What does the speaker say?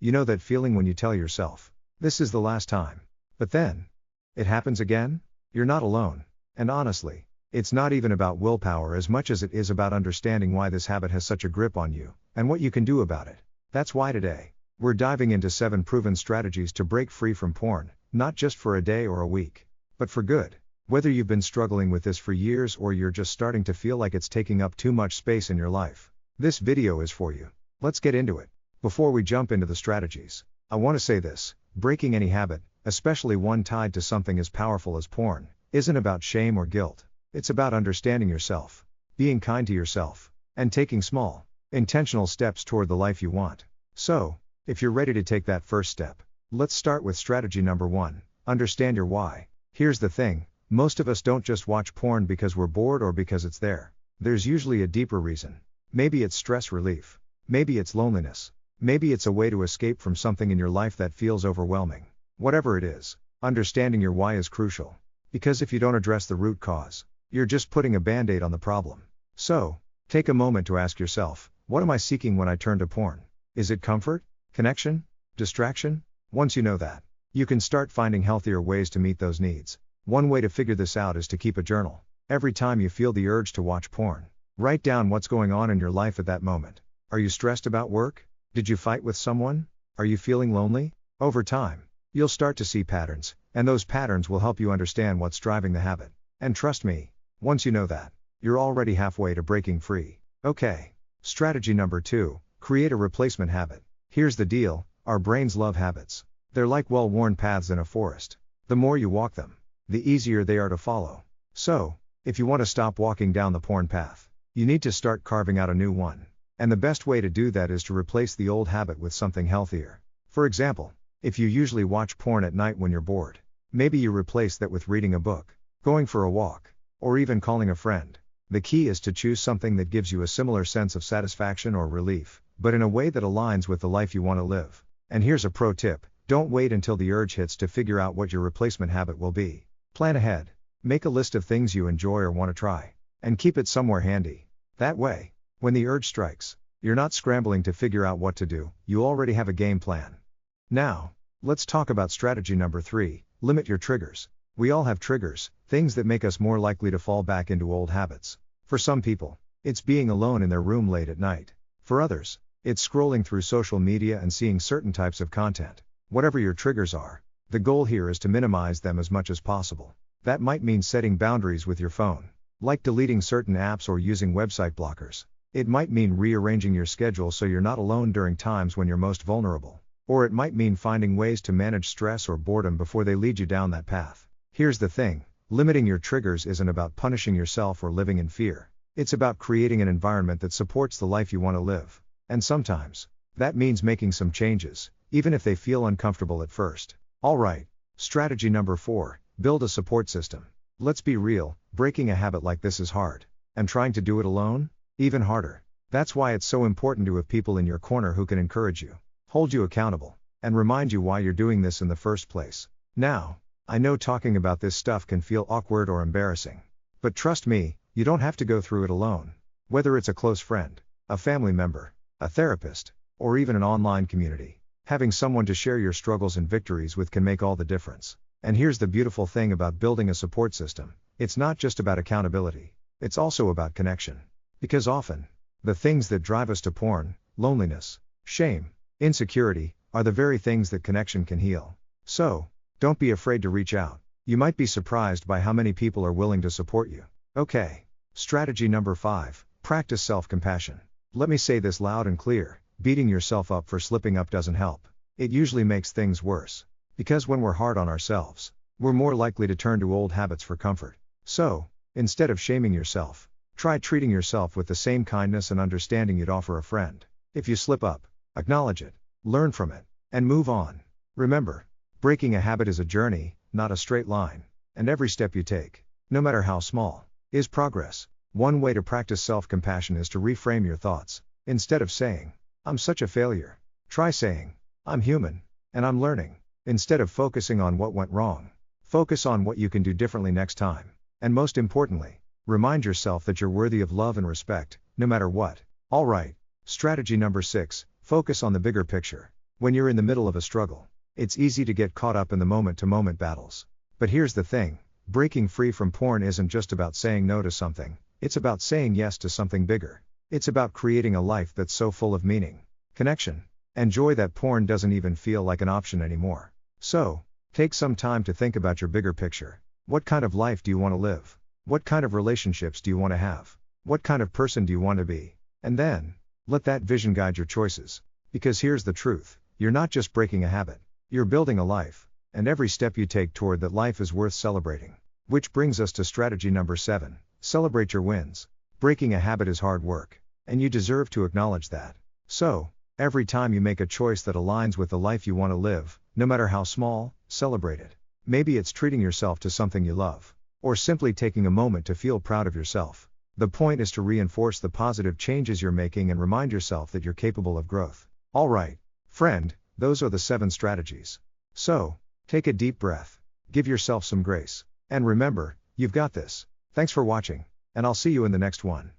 You know that feeling when you tell yourself, this is the last time. But then, it happens again? You're not alone. And honestly, it's not even about willpower as much as it is about understanding why this habit has such a grip on you, and what you can do about it. That's why today, we're diving into 7 proven strategies to break free from porn, not just for a day or a week, but for good. Whether you've been struggling with this for years or you're just starting to feel like it's taking up too much space in your life, this video is for you. Let's get into it. Before we jump into the strategies, I want to say this: breaking any habit, especially one tied to something as powerful as porn, isn't about shame or guilt. It's about understanding yourself, being kind to yourself, and taking small, intentional steps toward the life you want. So, if you're ready to take that first step, let's start with strategy number 1, understand your why. Here's the thing, most of us don't just watch porn because we're bored or because it's there. There's usually a deeper reason. Maybe it's stress relief. Maybe it's loneliness. Maybe it's a way to escape from something in your life that feels overwhelming. Whatever it is, understanding your why is crucial. Because if you don't address the root cause, you're just putting a band-aid on the problem. So, take a moment to ask yourself, what am I seeking when I turn to porn? Is it comfort, connection, distraction? Once you know that, you can start finding healthier ways to meet those needs. One way to figure this out is to keep a journal. Every time you feel the urge to watch porn, write down what's going on in your life at that moment. Are you stressed about work? Did you fight with someone? Are you feeling lonely? Over time, you'll start to see patterns, and those patterns will help you understand what's driving the habit. And trust me, once you know that, you're already halfway to breaking free. Okay. Strategy number 2, create a replacement habit. Here's the deal, our brains love habits. They're like well-worn paths in a forest. The more you walk them, the easier they are to follow. So, if you want to stop walking down the porn path, you need to start carving out a new one. And the best way to do that is to replace the old habit with something healthier. For example, if you usually watch porn at night when you're bored, maybe you replace that with reading a book, going for a walk, or even calling a friend. The key is to choose something that gives you a similar sense of satisfaction or relief, but in a way that aligns with the life you want to live. And here's a pro tip: don't wait until the urge hits to figure out what your replacement habit will be. Plan ahead. Make a list of things you enjoy or want to try, and keep it somewhere handy. That way, when the urge strikes, you're not scrambling to figure out what to do, you already have a game plan. Now, let's talk about strategy number 3, limit your triggers. We all have triggers, things that make us more likely to fall back into old habits. For some people, it's being alone in their room late at night. For others, it's scrolling through social media and seeing certain types of content. Whatever your triggers are, the goal here is to minimize them as much as possible. That might mean setting boundaries with your phone, like deleting certain apps or using website blockers. It might mean rearranging your schedule so you're not alone during times when you're most vulnerable. Or it might mean finding ways to manage stress or boredom before they lead you down that path. Here's the thing, limiting your triggers isn't about punishing yourself or living in fear. It's about creating an environment that supports the life you want to live. And sometimes, that means making some changes, even if they feel uncomfortable at first. Alright, strategy number 4, build a support system. Let's be real, breaking a habit like this is hard. And trying to do it alone? Even harder. That's why it's so important to have people in your corner who can encourage you, hold you accountable, and remind you why you're doing this in the first place. Now, I know talking about this stuff can feel awkward or embarrassing. But trust me, you don't have to go through it alone. Whether it's a close friend, a family member, a therapist, or even an online community, having someone to share your struggles and victories with can make all the difference. And here's the beautiful thing about building a support system: it's not just about accountability, it's also about connection. Because often, the things that drive us to porn, loneliness, shame, insecurity, are the very things that connection can heal. So, don't be afraid to reach out. You might be surprised by how many people are willing to support you. Okay. Strategy number 5, practice self-compassion. Let me say this loud and clear, beating yourself up for slipping up doesn't help. It usually makes things worse. Because when we're hard on ourselves, we're more likely to turn to old habits for comfort. So, instead of shaming yourself, try treating yourself with the same kindness and understanding you'd offer a friend. If you slip up, acknowledge it, learn from it, and move on. Remember, breaking a habit is a journey, not a straight line. And every step you take, no matter how small, is progress. One way to practice self-compassion is to reframe your thoughts. Instead of saying, "I'm such a failure," try saying, "I'm human, and I'm learning." Instead of focusing on what went wrong, focus on what you can do differently next time. And most importantly, remind yourself that you're worthy of love and respect, no matter what. Alright, strategy number 6, focus on the bigger picture. When you're in the middle of a struggle, it's easy to get caught up in the moment-to-moment battles. But here's the thing, breaking free from porn isn't just about saying no to something, it's about saying yes to something bigger. It's about creating a life that's so full of meaning, connection, and joy that porn doesn't even feel like an option anymore. So, take some time to think about your bigger picture. What kind of life do you want to live? What kind of relationships do you want to have? What kind of person do you want to be? And then, let that vision guide your choices. Because here's the truth, you're not just breaking a habit, you're building a life, and every step you take toward that life is worth celebrating. Which brings us to strategy number 7, celebrate your wins. Breaking a habit is hard work, and you deserve to acknowledge that. So, every time you make a choice that aligns with the life you want to live, no matter how small, celebrate it. Maybe it's treating yourself to something you love, or simply taking a moment to feel proud of yourself. The point is to reinforce the positive changes you're making and remind yourself that you're capable of growth. Alright, friend, those are the 7 strategies. So, take a deep breath, give yourself some grace, and remember, you've got this. Thanks for watching, and I'll see you in the next one.